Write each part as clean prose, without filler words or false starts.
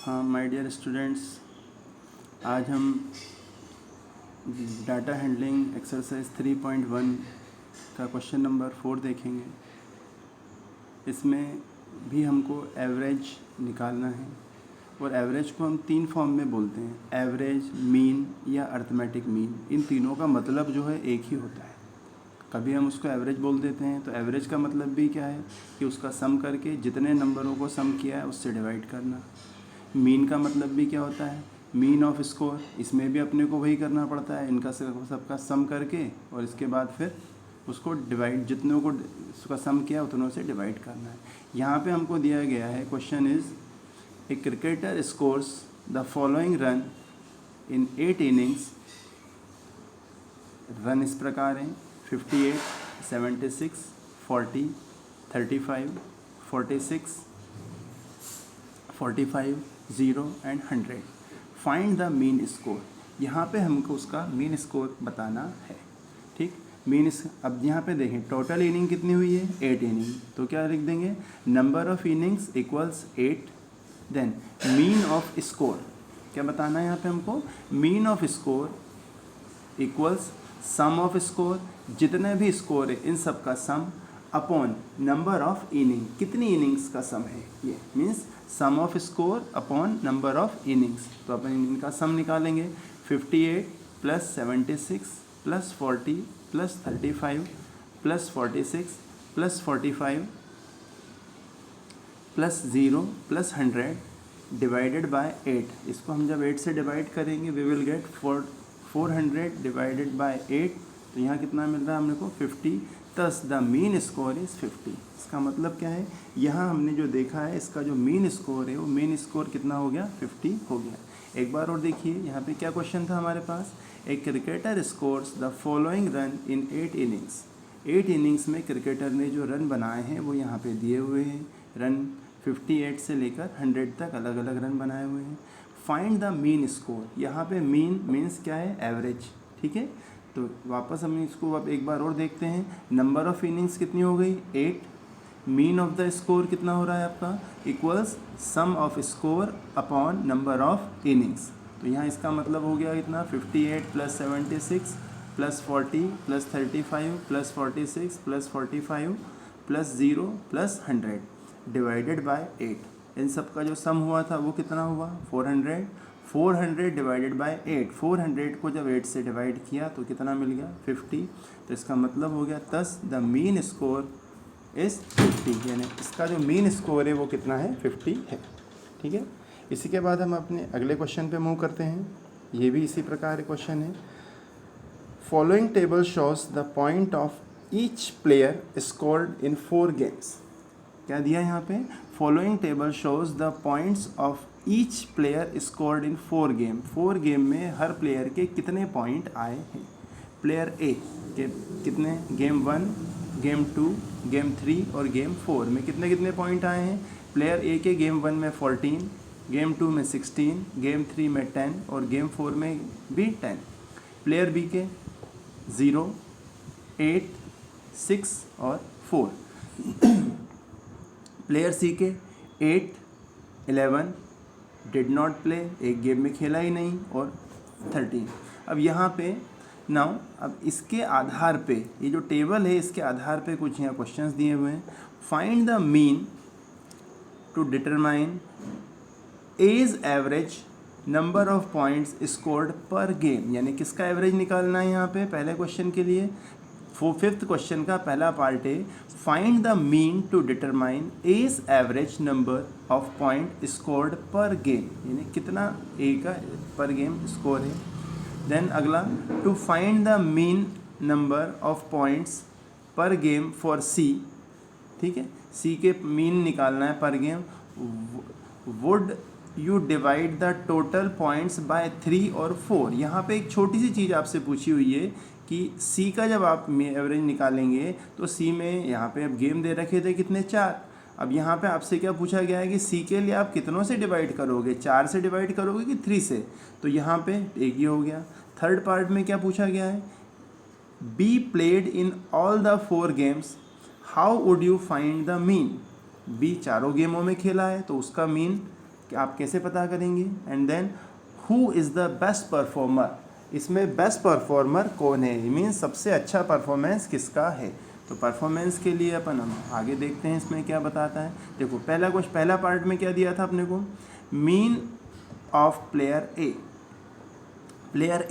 हाँ my dear students, आज हम डाटा हैंडलिंग एक्सरसाइज 3.1 का क्वेश्चन नंबर 4 देखेंगे। इसमें भी हमको एवरेज निकालना है और एवरेज को हम 3 फॉर्म में बोलते हैं, एवरेज, मीन या अर्थमेटिक मीन। इन तीनों का मतलब जो है एक ही होता है। कभी हम उसको एवरेज बोल देते हैं तो एवरेज का मतलब भी क्या है कि उसका सम करके जितने नंबरों को सम किया है उससे डिवाइड करना। मीन का मतलब भी क्या होता है, मीन ऑफ स्कोर। इसमें भी अपने को वही करना पड़ता है, इनका सबका सम करके और इसके बाद फिर उसको डिवाइड, जितनों को उसका सम किया उतनों से डिवाइड करना है। यहाँ पे हमको दिया गया है, question is a cricketer scores the following run in 8 innings. Run इस प्रकार हैं 58, 76, 40, 35, 46, 45, 0 and 100। Find the mean score. यहाँ पे हमको उसका मीन स्कोर बताना है। ठीक, अब यहाँ पे देखें टोटल इनिंग कितनी हुई है, 8 इनिंग। तो क्या लिख देंगे, number of innings equals 8। Then mean of score क्या बताना है यहाँ पे हमको, mean of score equals sum of score. जितने भी स्कोर है इन सब का sum upon number of inning, कितनी इनिंग्स का सम है, ये means sum of score upon number of innings. तो अपन इनका सम निकालेंगे, 58 plus 76 plus 40 plus 35 plus 46 plus 45 plus 0 plus 100 divided by 8। इसको हम जब 8 से डिवाइड करेंगे we will get 400 divided by 8। तो यहाँ कितना मिल रहा है हमने को, 50। तस द मीन स्कोर इज़ 50। इसका मतलब क्या है, यहाँ हमने जो देखा है इसका जो मीन स्कोर है वो मीन स्कोर कितना हो गया, 50 हो गया। एक बार और देखिए यहाँ पे क्या क्वेश्चन था हमारे पास, a cricketer scores the following run in 8 innings. 8 innings में क्रिकेटर ने जो रन बनाए हैं वो यहाँ पे दिए हुए हैं। रन 58 से लेकर 100 तक अलग अलग रन बनाए हुए हैं। Find the mean score. यहाँ पे मीन मीन्स क्या है, एवरेज। ठीक है, तो वापस हम इसको अब एक बार और देखते हैं। नंबर ऑफ इनिंग्स कितनी हो गई, 8। मीन ऑफ द स्कोर कितना हो रहा है आपका, equals sum of score upon number of innings. तो यहाँ इसका मतलब हो गया इतना, 58 plus 76 plus 40 plus 35 plus 46 plus 45 plus 0 plus 100 divided by 8। इन सब का जो सम हुआ था वो कितना हुआ, 400। 400 डिवाइडेड बाय 8, 400 को जब 8 से डिवाइड किया तो कितना मिल गया, 50। तो इसका मतलब हो गया तस द मीन स्कोर इज़ 50, यानी इसका जो मीन स्कोर है वो कितना है, 50 है। ठीक है, इसी के बाद हम अपने अगले क्वेश्चन पे मूव करते हैं। ये भी इसी प्रकार का क्वेश्चन है। Following table shows the point of each player scored in 4 games. क्या दिया यहाँ पे, following table shows the points of each player scored in 4 game. 4 game में हर प्लेयर के कितने पॉइंट आए हैं। प्लेयर ए के कितने, गेम 1, गेम 2, गेम 3 और गेम 4 में कितने कितने पॉइंट आए हैं। प्लेयर ए के गेम 1 में 14, गेम 2 में 16, गेम 3 में 10 और गेम 4 में भी 10। प्लेयर बी के 0, 8, 6 और 4। प्लेयर सी के 8, 11 डिड नॉट प्ले, एक गेम में खेला ही नहीं, और 13। अब यहाँ पे नाउ अब इसके आधार पे, ये जो टेबल है इसके आधार पे कुछ यहाँ क्वेश्चंस दिए हुए हैं। Find the mean to determine as average number of points scored per game. यानी किसका एवरेज निकालना है यहाँ पे, पहले क्वेश्चन के लिए। 5th क्वेश्चन का पहला पार्ट है, find the mean to determine as average number of point scored per game, यानी कितना ए का पर गेम स्कोर है। देन अगला, to find the mean number of points per game for C. ठीक है, सी के mean निकालना है per game. Would you divide the total points by 3 और 4। यहाँ पे एक छोटी सी चीज़ आपसे पूछी हुई है कि सी का जब आप एवरेज निकालेंगे तो सी में यहाँ पे अब गेम दे रखे थे कितने, 4। अब यहाँ पे आपसे क्या पूछा गया है कि सी के लिए आप कितनों से डिवाइड करोगे, 4 से डिवाइड करोगे कि 3 से। तो यहाँ पे एक ही हो गया। 3rd पार्ट में क्या पूछा गया है, B played in all the 4 games, how would you find the mean. B चारों गेमों में खेला है तो उसका मीन कि आप कैसे पता करेंगे, and then who is the best performer, इसमें बेस्ट परफॉर्मर कौन है, मीन्स सबसे अच्छा परफॉर्मेंस किसका है। तो परफॉर्मेंस के लिए अपन हम आगे देखते हैं इसमें क्या बताता है। देखो पहला पार्ट में क्या दिया था अपने को, मीन ऑफ प्लेयर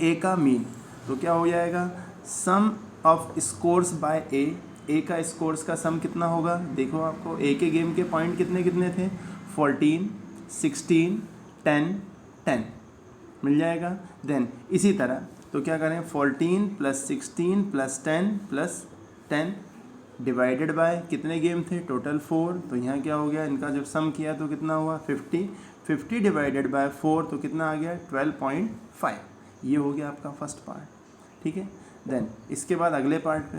ए का मीन, तो क्या हो जाएगा, सम ऑफ स्कोर्स बाय ए का स्कोर्स का सम कितना होगा, देखो आपको ए के गेम के पॉइंट कितने कितने थे, 14, 16, 10, 10 मिल जाएगा। देन इसी तरह तो क्या करें, 14 + 16 + 10 + 10 डिवाइडेड बाय कितने गेम थे, टोटल 4, तो यहाँ क्या हो गया, इनका जब सम किया तो कितना हुआ 50 डिवाइडेड बाय 4 तो कितना आ गया 12.5। ये हो गया आपका फर्स्ट पार्ट, ठीक है। देन इसके बाद अगले पार्ट पे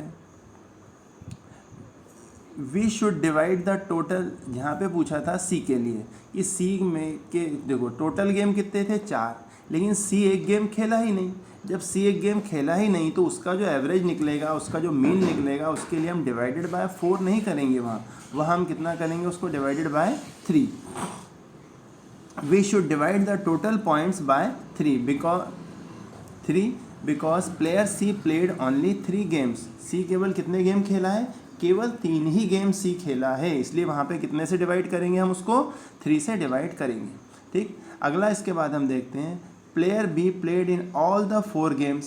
we should divide the total, यहाँ पे पूछा था सी के लिए, इस सी में के देखो टोटल गेम कितने थे 4, लेकिन सी एक गेम खेला ही नहीं। जब सी एक गेम खेला ही नहीं तो उसका जो एवरेज निकलेगा, उसका जो मीन निकलेगा, उसके लिए हम डिवाइडेड बाय 4 नहीं करेंगे, वहाँ हम कितना करेंगे, उसको divided by 3। We should divide the total points by 3 because player C played only 3 games, C केवल कितने गेम खेला है, केवल 3 ही गेम सी खेला है, इसलिए वहाँ पे कितने से डिवाइड करेंगे, हम उसको 3 से डिवाइड करेंगे, ठीक। अगला इसके बाद हम देखते हैं player B played in all the 4 games,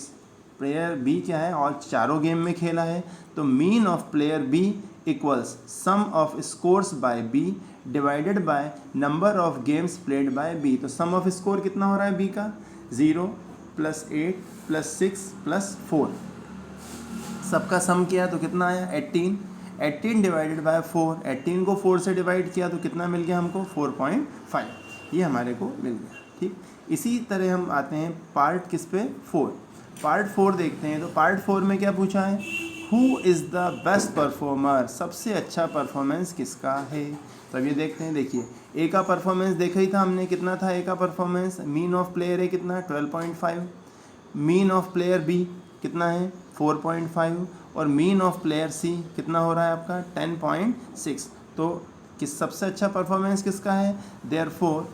player B क्या है, और चारों गेम में खेला है, तो mean of player B equals sum of scores by B divided by number of games played by B. तो सम ऑफ स्कोर कितना हो रहा है बी का, 0 + 8 + 6 + 4, सबका सम किया तो कितना आया 18 डिवाइडेड बाय 4, 18 को 4 से डिवाइड किया तो कितना मिल गया हमको 4.5, ये हमारे को मिल गया, ठीक। इसी तरह हम आते हैं पार्ट किस पे, 4, पार्ट 4 देखते हैं। तो पार्ट 4 में क्या पूछा है, who is the best performer, सबसे अच्छा परफॉर्मेंस किसका है। तो ये देखते हैं, देखिए ए का परफॉर्मेंस देखा ही था हमने, कितना था ए का परफॉर्मेंस, मीन ऑफ प्लेयर ए कितना 12.5, मीन ऑफ प्लेयर बी कितना है 4.5, और मीन ऑफ प्लेयर सी कितना हो रहा है आपका 10.6। तो किस सबसे अच्छा परफॉर्मेंस किसका है, therefore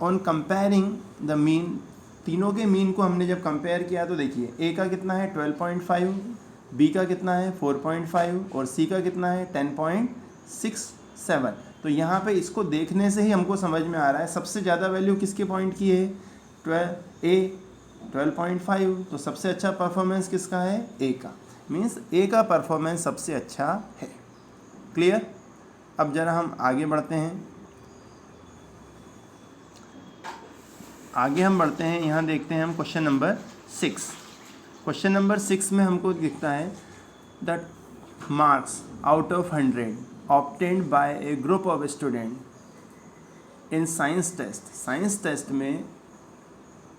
on comparing the mean, तीनों के मीन को हमने जब कंपेयर किया तो देखिए ए का कितना है 12.5, बी का कितना है 4.5 और सी का कितना है 10.67। तो यहाँ पे इसको देखने से ही हमको समझ में आ रहा है सबसे ज़्यादा वैल्यू किसके पॉइंट की है, 12.5, तो सबसे अच्छा परफॉर्मेंस किसका है, ए का, मीन्स ए का परफॉर्मेंस सबसे अच्छा है। क्लियर। अब ज़रा हम आगे बढ़ते हैं, यहाँ देखते हैं हम क्वेश्चन नंबर 6। क्वेश्चन नंबर 6 में हमको दिखता है the marks out of 100 obtained by a group of student in science test. Science test में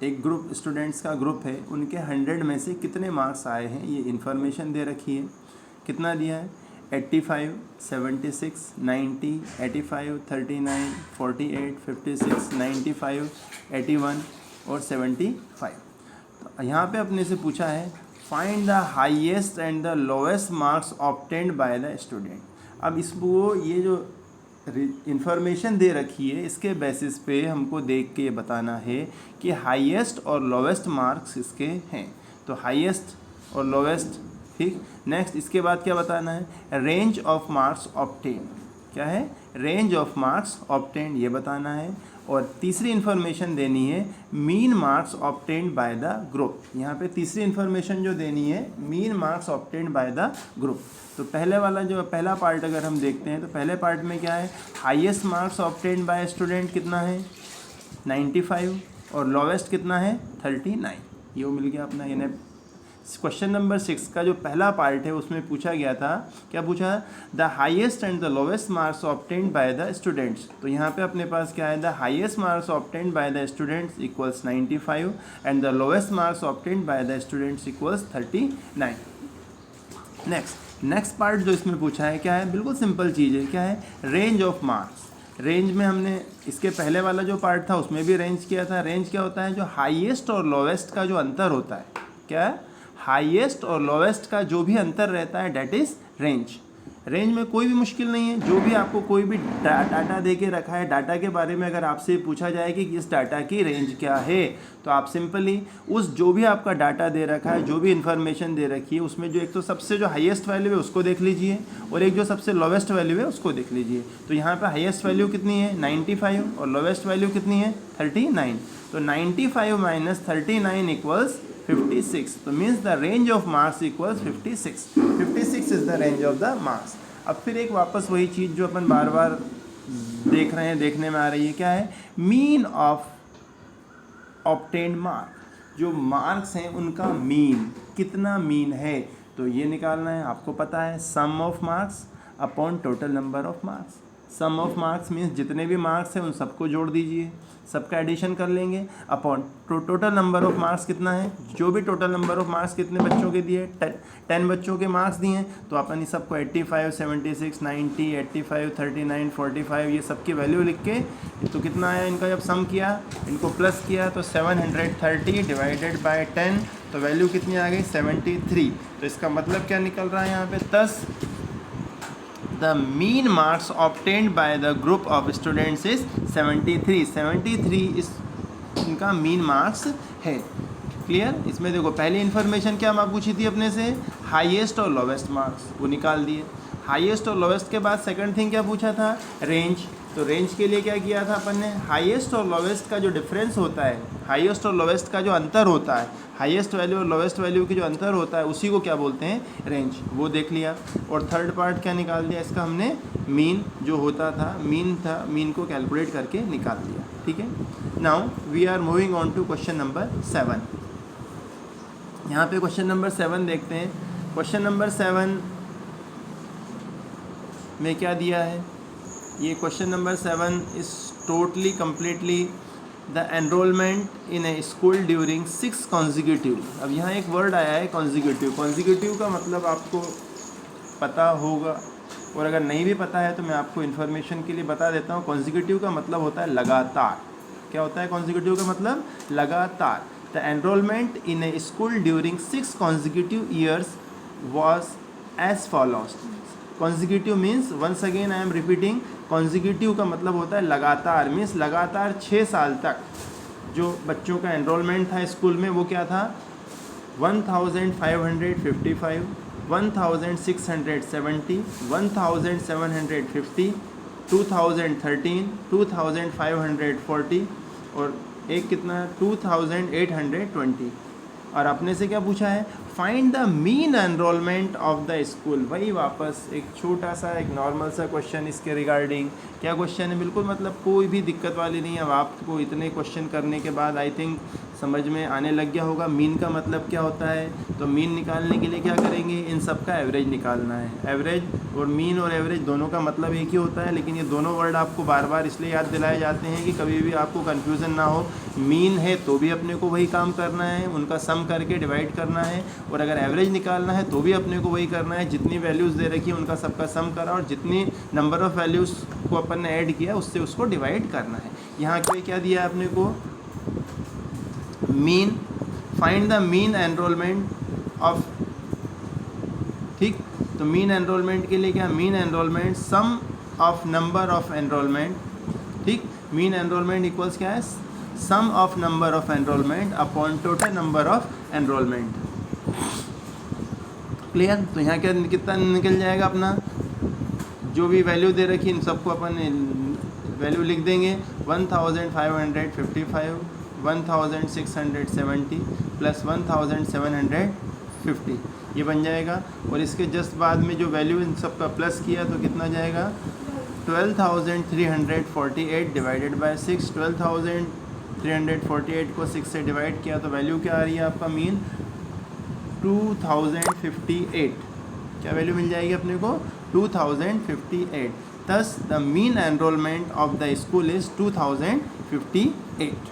एक ग्रुप स्टूडेंट्स का ग्रुप है, उनके 100 में से कितने मार्क्स आए हैं, ये इन्फॉर्मेशन दे रखी है। कितना दिया है, 85, 76, 90, 85, 39, 48, 56, 95, 81 और 75। तो यहाँ पे अपने से पूछा है find the highest and the lowest marks obtained by the student. अब इसको ये जो इन्फॉर्मेशन दे रखी है इसके बेसिस पे हमको देख के ये बताना है कि हाईएस्ट और लोवेस्ट मार्क्स इसके हैं। तो हाईएस्ट और लोवेस्ट, ठीक। नेक्स्ट इसके बाद क्या बताना है, रेंज ऑफ मार्क्स ऑब्टेन, क्या है, रेंज ऑफ मार्क्स ऑब्टेन, ये बताना है। और तीसरी इन्फॉर्मेशन देनी है mean marks obtained by the group. यहाँ पे तीसरी इन्फॉर्मेशन जो देनी है mean marks obtained by the group. तो पहला पार्ट अगर हम देखते हैं तो पहले पार्ट में क्या है, highest marks obtained by student कितना है 95 और लोवेस्ट कितना है 39, ये वो मिल गया अपना। यानी क्वेश्चन नंबर 6 का जो पहला पार्ट है उसमें पूछा गया था, क्या पूछा, the highest and the lowest marks obtained by the students. तो यहाँ पे अपने पास क्या है, the highest marks obtained by the students equals 95 and the lowest marks obtained by the students equals 39। Next part जो इसमें पूछा है क्या है, बिल्कुल सिंपल चीज़ है, क्या है, रेंज ऑफ मार्क्स। रेंज में हमने इसके पहले वाला जो पार्ट था उसमें भी रेंज किया था। रेंज क्या होता है, जो हाईएस्ट और लोवेस्ट का जो अंतर होता है, क्या है, हाईएस्ट और लोवेस्ट का जो भी अंतर रहता है डेट इज रेंज। रेंज में कोई भी मुश्किल नहीं है। जो भी आपको कोई भी डाटा दे के रखा है, डाटा के बारे में अगर आपसे पूछा जाए कि इस डाटा की रेंज क्या है, तो आप सिंपली उस जो भी आपका डाटा दे रखा है, जो भी इन्फॉर्मेशन दे रखी है, उसमें जो एक तो सबसे जो हाईएस्ट वैल्यू है उसको देख लीजिए और एक जो सबसे लोवेस्ट वैल्यू है उसको देख लीजिए। तो यहाँ पे हाईएस्ट वैल्यू कितनी है 95 और लोवेस्ट वैल्यू कितनी है 39। तो 95 माइनस 39 इक्वल्स 56। तो means the range of marks equals 56। 56 is the range of the marks. अब फिर एक वापस वही चीज़ जो अपन बार बार देख रहे हैं, देखने में आ रही है, क्या है, मीन ऑफ ऑब्टेन्ड मार्क। जो मार्क्स हैं उनका मीन, कितना मीन है, तो ये निकालना है। आपको पता है sum of marks upon total number of marks. Sum of marks means जितने भी मार्क्स हैं उन सबको जोड़ दीजिए, सबका एडिशन कर लेंगे, upon total number of marks कितना है, जो भी टोटल नंबर ऑफ मार्क्स कितने बच्चों के दिए, 10 बच्चों के मार्क्स दिए हैं, तो अपन इस सबको 85, 76, 90, 85, 39, 45 ये सब की वैल्यू लिख के, तो कितना आया इनका, जब सम किया, इनको प्लस किया तो 730 डिवाइडेड बाय 10, तो वैल्यू कितनी आ गई 73। तो इसका मतलब क्या निकल रहा है यहाँ पे 10। The mean marks obtained by the group of students is 73। 73 इस इनका मीन मार्क्स है। क्लियर। इसमें देखो पहली इन्फॉर्मेशन क्या मैं पूछी थी अपने से, हाईएस्ट और लोवेस्ट मार्क्स, वो निकाल दिए। हाईएस्ट और लोवेस्ट के बाद सेकंड थिंग क्या पूछा था, रेंज। तो रेंज के लिए क्या किया था अपन ने, हाईएस्ट और लोवेस्ट का जो डिफरेंस होता है, हाईएस्ट और लोवेस्ट का जो अंतर होता है, हाईएस्ट वैल्यू और लोवेस्ट वैल्यू की जो अंतर होता है उसी को क्या बोलते हैं, रेंज। वो देख लिया। और थर्ड पार्ट क्या निकाल दिया इसका हमने, मीन जो होता था, मीन था, मीन को कैलकुलेट करके निकाल दिया। ठीक है। Now we are moving on to question number 7। यहाँ पे क्वेश्चन नंबर 7 देखते हैं। क्वेश्चन नंबर 7 में क्या दिया है, ये question number 7 is totally completely the enrolment in a school during 6 consecutive. अब यहाँ एक वर्ड आया है कॉन्जिक्यूटिव। कॉन्जिक्यूटिव का मतलब आपको पता होगा, और अगर नहीं भी पता है तो मैं आपको इन्फॉर्मेशन के लिए बता देता हूँ। कॉन्जिक्यूटिव का मतलब होता है लगातार। क्या होता है कॉन्जिक्यूटिव का मतलब, लगातार। The enrolment in a school during 6 consecutive years was as follows. Consecutive means, once again I am repeating, consecutive का मतलब होता है लगातार, मीन्स लगातार 6 साल तक जो बच्चों का एनरोलमेंट था स्कूल में वो क्या था, 1555, 1670, 1750, 2013, 2540 और एक कितना 2820। और अपने से क्या पूछा है, find the mean enrolment of the school. वही वापस एक छोटा सा एक नॉर्मल सा क्वेश्चन इसके रिगार्डिंग। क्या क्वेश्चन है, बिल्कुल मतलब कोई भी दिक्कत वाली नहीं है। अब आपको इतने क्वेश्चन करने के बाद आई थिंक समझ में आने लग गया होगा मीन का मतलब क्या होता है। तो मीन निकालने के लिए क्या करेंगे, इन सब का एवरेज निकालना है। एवरेज और मीन और एवरेज दोनों का मतलब एक ही होता है, लेकिन ये दोनों वर्ड आपको बार बार इसलिए याद दिलाए जाते हैं कि कभी भी आपको कन्फ्यूज़न ना हो। मीन है तो भी अपने को वही काम करना है, उनका सम करके डिवाइड करना है, और अगर एवरेज निकालना है तो भी अपने को वही करना है। जितनी वैल्यूज़ दे रखी है उनका सबका सम करा और जितनी नंबर ऑफ़ वैल्यूज़ को अपन ने ऐड किया उससे उसको डिवाइड करना है। यहाँ पे क्या दिया है अपने को, mean, find the mean enrolment of. ठीक, तो मीन एनरोलमेंट के लिए क्या, mean enrolment sum of number of enrolment. ठीक, मीन एनरोलमेंट इक्वल्स क्या है, sum of number of enrolment upon total number of enrolment. Clear. तो यहाँ क्या कितना निकल जाएगा अपना, जो भी वैल्यू दे रखी इन सबको अपन वैल्यू लिख देंगे, 1555, 1670 प्लस 1750 ये बन जाएगा। और इसके जस्ट बाद में जो वैल्यू इन सब का प्लस किया तो कितना जाएगा, 12,348 डिवाइडेड बाय 6। 12,348 को 6 से डिवाइड किया तो वैल्यू क्या आ रही है आपका मीन, 2058। क्या वैल्यू मिल जाएगी अपने को, 2058। Thus the mean enrollment of the school is 2058.